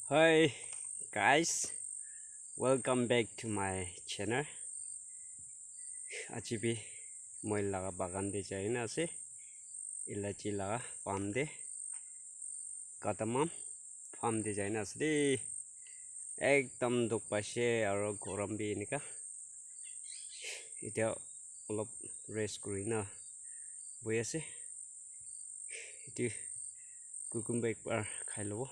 Hi guys, welcome back to my channel. Aji bi moi laga bagan de jai na ase ilachi laga farm de katamam farm de jai na ase de ekdam duk paise aro goram bi enika etia olop rest kuri na boi ase etu cucumber ekbar khai lobo.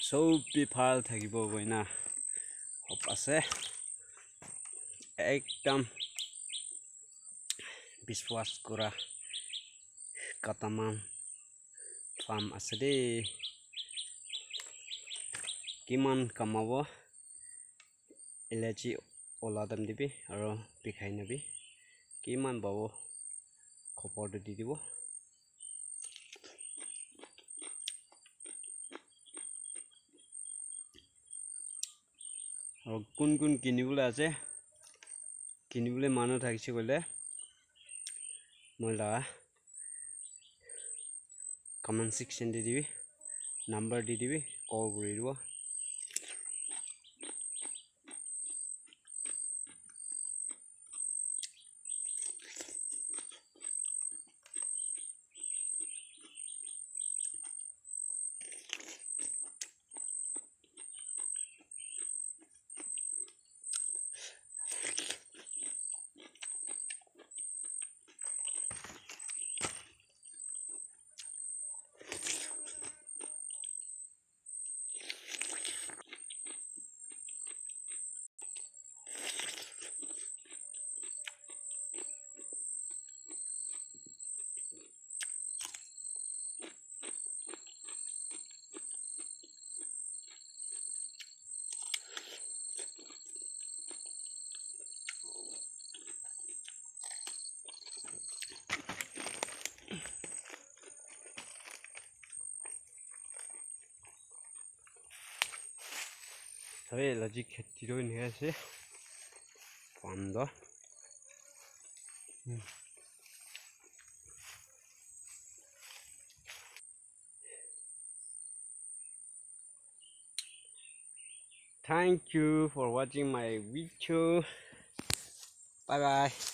Sobi ভাল থাকিব গইনা hop আছে একদম বিশ্বাস কৰা কাটামান farm আছে দেই কিমান কামাব ইলাচি ওলাদাম দিবি আৰু বিখাই নবি কিমান পাব খবৰটো দি দিব আৰু কোন কোন কিনিবলৈ আছে কিনিবলৈ মানুহ থাকিছে কলে মই লাগা কমেন্ট সেকশন দি দিবি নাম্বাৰ দি দিবি কল কৰি দিব Tapi lagi ketiru ini sih, panda. Thank you for watching my video. Bye bye.